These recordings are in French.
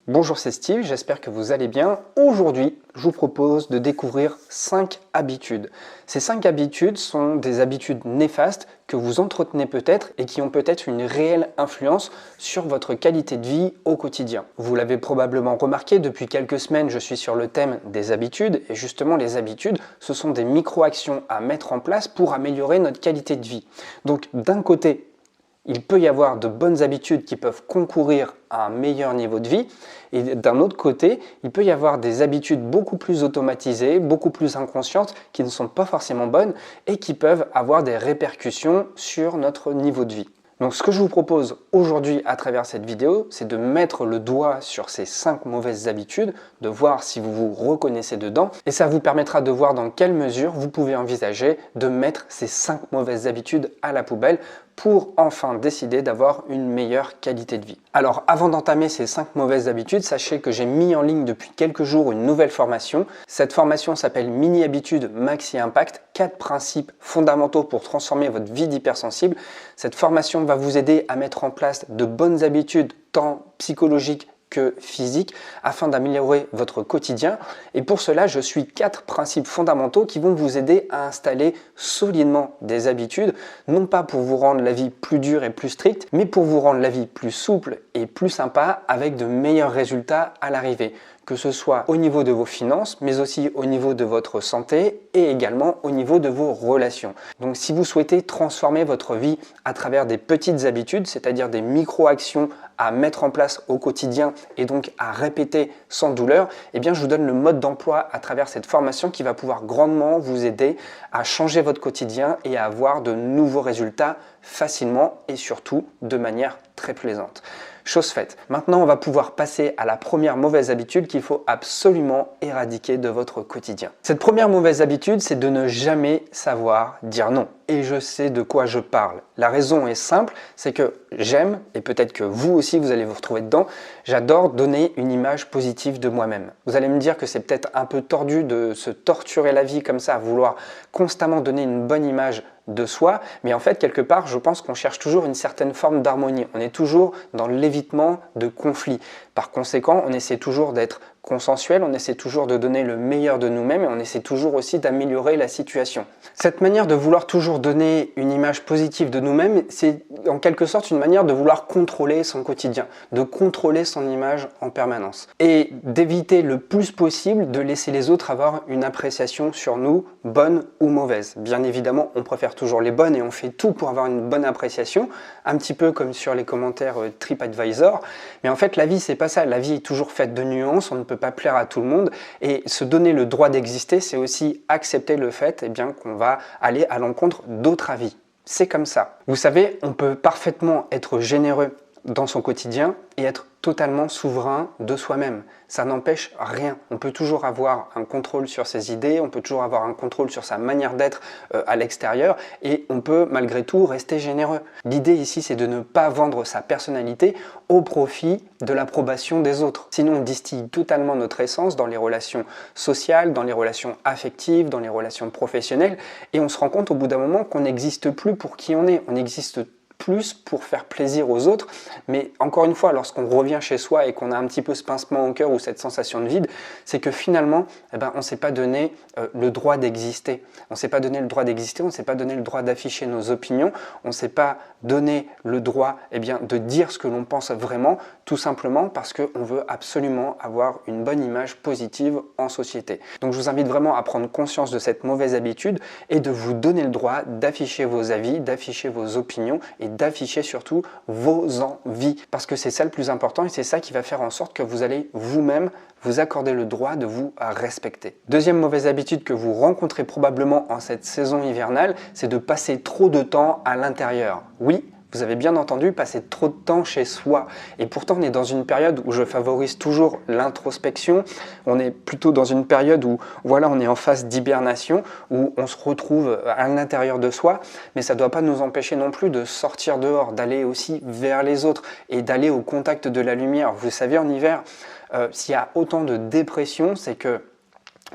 Bonjour, c'est Steve, j'espère que vous allez bien. Aujourd'hui, je vous propose de découvrir 5 habitudes. Ces 5 habitudes sont des habitudes néfastes que vous entretenez peut-être et qui ont peut-être une réelle influence sur votre qualité de vie au quotidien. Vous l'avez probablement remarqué, depuis quelques semaines, je suis sur le thème des habitudes et justement les habitudes, ce sont des micro-actions à mettre en place pour améliorer notre qualité de vie. Donc d'un côté, il peut y avoir de bonnes habitudes qui peuvent concourir à un meilleur niveau de vie. Et d'un autre côté, il peut y avoir des habitudes beaucoup plus automatisées, beaucoup plus inconscientes, qui ne sont pas forcément bonnes et qui peuvent avoir des répercussions sur notre niveau de vie. Donc ce que je vous propose aujourd'hui à travers cette vidéo, c'est de mettre le doigt sur ces 5 mauvaises habitudes, de voir si vous vous reconnaissez dedans, et ça vous permettra de voir dans quelle mesure vous pouvez envisager de mettre ces 5 mauvaises habitudes à la poubelle pour enfin décider d'avoir une meilleure qualité de vie. Alors avant d'entamer ces 5 mauvaises habitudes, sachez que j'ai mis en ligne depuis quelques jours une nouvelle formation. Cette formation s'appelle Mini Habitudes Maxi Impact, 4 principes fondamentaux pour transformer votre vie d'hypersensible. Cette formation va vous aider à mettre en place de bonnes habitudes tant psychologiques que physique afin d'améliorer votre quotidien. Et pour cela, je suis 4 principes fondamentaux qui vont vous aider à installer solidement des habitudes, non pas pour vous rendre la vie plus dure et plus stricte, mais pour vous rendre la vie plus souple et plus sympa avec de meilleurs résultats à l'arrivée, que ce soit au niveau de vos finances, mais aussi au niveau de votre santé et également au niveau de vos relations. Donc si vous souhaitez transformer votre vie à travers des petites habitudes, c'est-à-dire des micro-actions à mettre en place au quotidien et donc à répéter sans douleur, eh bien je vous donne le mode d'emploi à travers cette formation qui va pouvoir grandement vous aider à changer votre quotidien et à avoir de nouveaux résultats facilement et surtout de manière très plaisante. Chose faite. Maintenant, on va pouvoir passer à la première mauvaise habitude qu'il faut absolument éradiquer de votre quotidien. Cette première mauvaise habitude, c'est de ne jamais savoir dire non. Et je sais de quoi je parle. La raison est simple, c'est que j'aime, et peut-être que vous aussi vous allez vous retrouver dedans, j'adore donner une image positive de moi-même. Vous allez me dire que c'est peut-être un peu tordu de se torturer la vie comme ça, à vouloir constamment donner une bonne image de soi, mais en fait quelque part je pense qu'on cherche toujours une certaine forme d'harmonie, on est toujours dans l'évitement de conflits. Par conséquent, on essaie toujours d'être consensuel, on essaie toujours de donner le meilleur de nous-mêmes et on essaie toujours aussi d'améliorer la situation. Cette manière de vouloir toujours donner une image positive de nous-mêmes, c'est en quelque sorte une manière de vouloir contrôler son quotidien, de contrôler son image en permanence et d'éviter le plus possible de laisser les autres avoir une appréciation sur nous, bonne ou mauvaise. Bien évidemment, on préfère toujours les bonnes et on fait tout pour avoir une bonne appréciation, un petit peu comme sur les commentaires TripAdvisor, mais en fait la vie c'est pas ça, la vie est toujours faite de nuances, on ne peut pas plaire à tout le monde et se donner le droit d'exister, c'est aussi accepter le fait qu'on va aller à l'encontre d'autres avis. C'est comme ça. Vous savez, on peut parfaitement être généreux dans son quotidien et être totalement souverain de soi-même. Ça n'empêche rien. On peut toujours avoir un contrôle sur ses idées, on peut toujours avoir un contrôle sur sa manière d'être à l'extérieur et on peut malgré tout rester généreux. L'idée ici, c'est de ne pas vendre sa personnalité au profit de l'approbation des autres. Sinon, on distille totalement notre essence dans les relations sociales, dans les relations affectives, dans les relations professionnelles et on se rend compte au bout d'un moment qu'on n'existe plus pour qui on est. On existe plus pour faire plaisir aux autres, mais encore une fois, lorsqu'on revient chez soi et qu'on a un petit peu ce pincement au cœur ou cette sensation de vide, c'est que finalement, on ne s'est pas donné le droit d'exister. On ne s'est pas donné le droit d'exister, on ne s'est pas donné le droit d'afficher nos opinions, on ne s'est pas donné le droit de dire ce que l'on pense vraiment, tout simplement parce qu'on veut absolument avoir une bonne image positive en société. Donc je vous invite vraiment à prendre conscience de cette mauvaise habitude et de vous donner le droit d'afficher vos avis, d'afficher vos opinions et d'afficher surtout vos envies parce que c'est ça le plus important et c'est ça qui va faire en sorte que vous allez vous-même vous accorder le droit de vous respecter. Deuxième mauvaise habitude que vous rencontrez probablement en cette saison hivernale, c'est de passer trop de temps à l'intérieur. Oui, vous avez bien entendu, passer trop de temps chez soi. Et pourtant, on est dans une période où je favorise toujours l'introspection. On est plutôt dans une période où on est en phase d'hibernation, où on se retrouve à l'intérieur de soi. Mais ça ne doit pas nous empêcher non plus de sortir dehors, d'aller aussi vers les autres et d'aller au contact de la lumière. Vous savez, en hiver, s'il y a autant de dépression, c'est que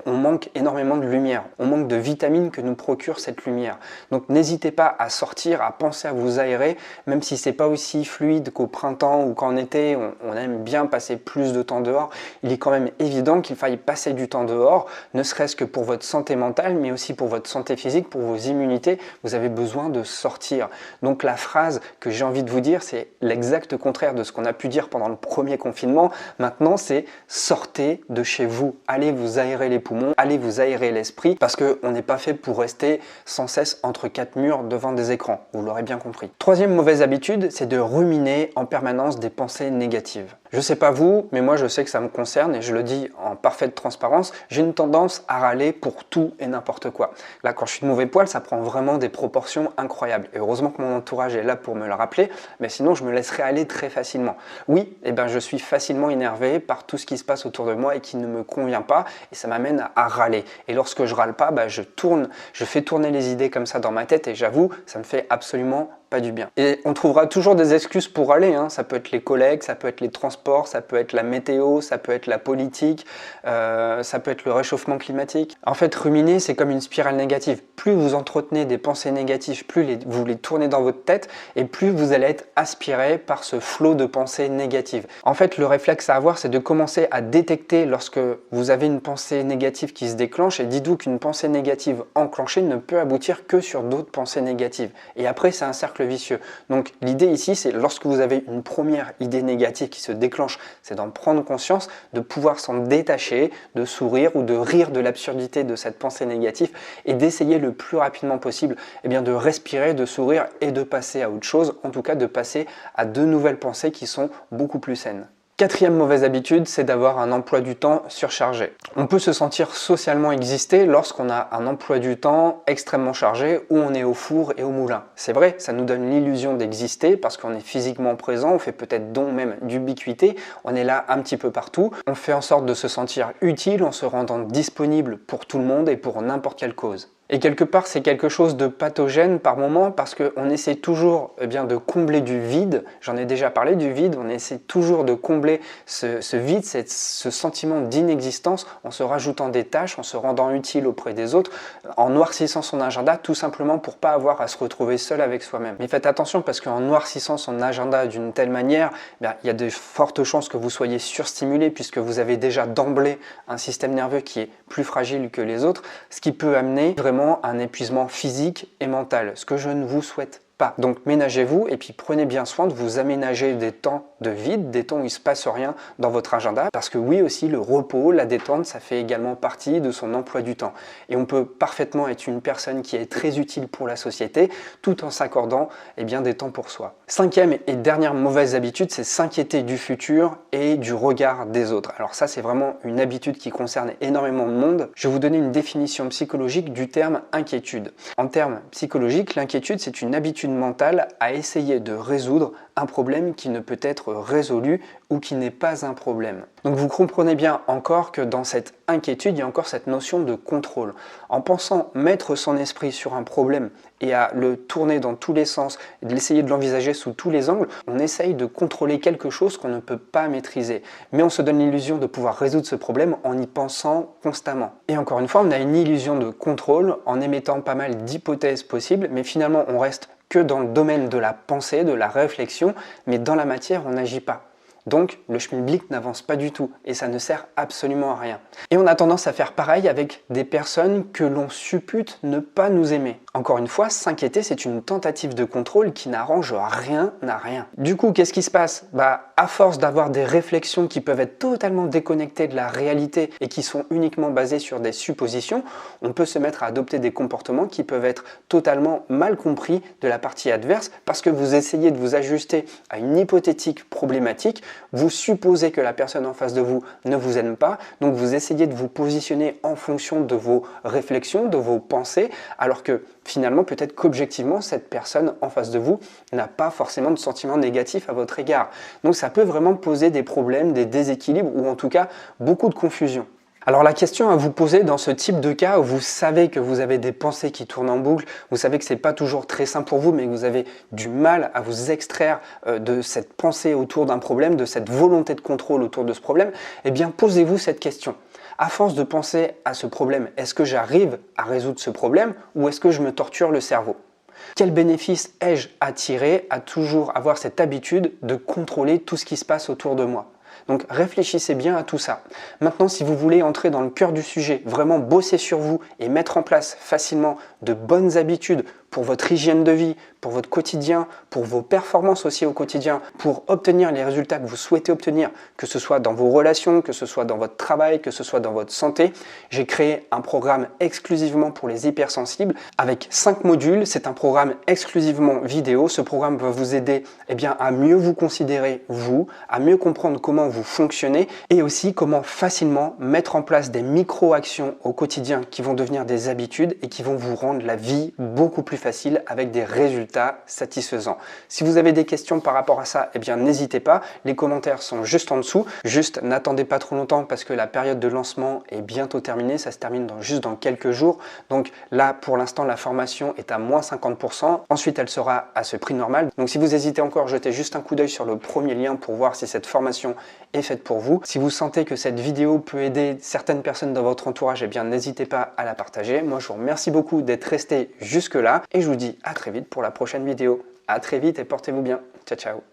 on manque énormément de lumière, on manque de vitamines que nous procure cette lumière. Donc n'hésitez pas à sortir, à penser à vous aérer, même si c'est pas aussi fluide qu'au printemps ou qu'en été, on aime bien passer plus de temps dehors. Il est quand même évident qu'il faille passer du temps dehors, ne serait-ce que pour votre santé mentale, mais aussi pour votre santé physique, pour vos immunités. Vous avez besoin de sortir. Donc la phrase que j'ai envie de vous dire, c'est l'exact contraire de ce qu'on a pu dire pendant le premier confinement. Maintenant, c'est sortez de chez vous, allez vous aérer les poumons, allez vous aérer l'esprit, parce qu'on n'est pas fait pour rester sans cesse entre quatre murs devant des écrans, vous l'aurez bien compris. Troisième mauvaise habitude, c'est de ruminer en permanence des pensées négatives. Je sais pas vous, mais moi je sais que ça me concerne et je le dis en parfaite transparence, j'ai une tendance à râler pour tout et n'importe quoi. Là, quand je suis de mauvais poil, ça prend vraiment des proportions incroyables. Et heureusement que mon entourage est là pour me le rappeler, mais sinon je me laisserais aller très facilement. Oui, je suis facilement énervé par tout ce qui se passe autour de moi et qui ne me convient pas, et ça m'amène à râler. Et lorsque je râle pas, je fais tourner les idées comme ça dans ma tête, et j'avoue, ça me fait absolument pas du bien. Et on trouvera toujours des excuses pour aller, hein. Ça peut être les collègues, ça peut être les transports, ça peut être la météo, ça peut être la politique, ça peut être le réchauffement climatique. En fait, ruminer, c'est comme une spirale négative. Plus vous entretenez des pensées négatives, plus vous les tournez dans votre tête, et plus vous allez être aspiré par ce flot de pensées négatives. En fait, le réflexe à avoir, c'est de commencer à détecter lorsque vous avez une pensée négative qui se déclenche, et dites-vous qu'une pensée négative enclenchée ne peut aboutir que sur d'autres pensées négatives. Et après, c'est un cercle vicieux. Donc l'idée ici, c'est lorsque vous avez une première idée négative qui se déclenche, c'est d'en prendre conscience, de pouvoir s'en détacher, de sourire ou de rire de l'absurdité de cette pensée négative et d'essayer le plus rapidement possible de respirer, de sourire et de passer à autre chose, en tout cas de passer à de nouvelles pensées qui sont beaucoup plus saines. Quatrième mauvaise habitude, c'est d'avoir un emploi du temps surchargé. On peut se sentir socialement exister lorsqu'on a un emploi du temps extrêmement chargé où on est au four et au moulin. C'est vrai, ça nous donne l'illusion d'exister parce qu'on est physiquement présent, on fait peut-être don même d'ubiquité, on est là un petit peu partout, on fait en sorte de se sentir utile en se rendant disponible pour tout le monde et pour n'importe quelle cause. Et quelque part, c'est quelque chose de pathogène par moment parce qu'on essaie toujours de combler du vide. J'en ai déjà parlé du vide, on essaie toujours de combler ce vide, ce sentiment d'inexistence en se rajoutant des tâches, en se rendant utile auprès des autres, en noircissant son agenda tout simplement pour pas avoir à se retrouver seul avec soi-même. Mais faites attention parce qu'en noircissant son agenda d'une telle manière, il y a de fortes chances que vous soyez surstimulé puisque vous avez déjà d'emblée un système nerveux qui est plus fragile que les autres, ce qui peut amener vraiment un épuisement physique et mental, ce que je ne vous souhaite pas. Donc ménagez-vous et puis prenez bien soin de vous aménager des temps de vide, des temps où il ne se passe rien dans votre agenda, parce que oui aussi le repos, la détente, ça fait également partie de son emploi du temps. Et on peut parfaitement être une personne qui est très utile pour la société, tout en s'accordant des temps pour soi. Cinquième et dernière mauvaise habitude, c'est s'inquiéter du futur et du regard des autres. Alors ça, c'est vraiment une habitude qui concerne énormément de monde. Je vais vous donner une définition psychologique du terme inquiétude. En termes psychologiques, l'inquiétude, c'est une habitude mentale à essayer de résoudre un problème qui ne peut être résolu ou qui n'est pas un problème. Donc vous comprenez bien encore que dans cette inquiétude, il y a encore cette notion de contrôle. En pensant mettre son esprit sur un problème et à le tourner dans tous les sens, et de l'essayer de l'envisager sous tous les angles, on essaye de contrôler quelque chose qu'on ne peut pas maîtriser. Mais on se donne l'illusion de pouvoir résoudre ce problème en y pensant constamment. Et encore une fois, on a une illusion de contrôle en émettant pas mal d'hypothèses possibles, mais finalement on reste que dans le domaine de la pensée, de la réflexion, mais dans la matière, on n'agit pas. Donc, le schmilblick n'avance pas du tout et ça ne sert absolument à rien. Et on a tendance à faire pareil avec des personnes que l'on suppute ne pas nous aimer. Encore une fois, s'inquiéter, c'est une tentative de contrôle qui n'arrange rien à rien. Du coup, qu'est-ce qui se passe ? À force d'avoir des réflexions qui peuvent être totalement déconnectées de la réalité et qui sont uniquement basées sur des suppositions, on peut se mettre à adopter des comportements qui peuvent être totalement mal compris de la partie adverse parce que vous essayez de vous ajuster à une hypothétique problématique. Vous supposez que la personne en face de vous ne vous aime pas, donc vous essayez de vous positionner en fonction de vos réflexions, de vos pensées, alors que finalement, peut-être qu'objectivement, cette personne en face de vous n'a pas forcément de sentiments négatifs à votre égard. Donc ça peut vraiment poser des problèmes, des déséquilibres ou en tout cas beaucoup de confusion. Alors la question à vous poser dans ce type de cas où vous savez que vous avez des pensées qui tournent en boucle, vous savez que ce n'est pas toujours très simple pour vous, mais que vous avez du mal à vous extraire de cette pensée autour d'un problème, de cette volonté de contrôle autour de ce problème, eh bien posez-vous cette question. À force de penser à ce problème, est-ce que j'arrive à résoudre ce problème ou est-ce que je me torture le cerveau? Quel bénéfice ai-je à tirer à toujours avoir cette habitude de contrôler tout ce qui se passe autour de moi? Donc réfléchissez bien à tout ça. Maintenant, si vous voulez entrer dans le cœur du sujet, vraiment bosser sur vous et mettre en place facilement de bonnes habitudes pour votre hygiène de vie, pour votre quotidien, pour vos performances aussi au quotidien, pour obtenir les résultats que vous souhaitez obtenir, que ce soit dans vos relations, que ce soit dans votre travail, que ce soit dans votre santé, j'ai créé un programme exclusivement pour les hypersensibles avec 5 modules. C'est un programme exclusivement vidéo. Ce programme va vous aider à mieux vous considérer, vous, à mieux comprendre comment vous fonctionnez et aussi comment facilement mettre en place des micro-actions au quotidien qui vont devenir des habitudes et qui vont vous rendre la vie beaucoup plus facile avec des résultats satisfaisants. Si vous avez des questions par rapport à ça, n'hésitez pas. Les commentaires sont juste en dessous. Juste n'attendez pas trop longtemps parce que la période de lancement est bientôt terminée. Ça se termine juste dans quelques jours. Donc là, pour l'instant, la formation est à moins 50%. Ensuite, elle sera à ce prix normal. Donc si vous hésitez encore, jetez juste un coup d'œil sur le premier lien pour voir si cette formation est faite pour vous. Si vous sentez que cette vidéo peut aider certaines personnes dans votre entourage, n'hésitez pas à la partager. Moi, je vous remercie beaucoup d'être resté jusque-là et je vous dis à très vite pour la prochaine vidéo. À très vite et portez-vous bien. Ciao, ciao.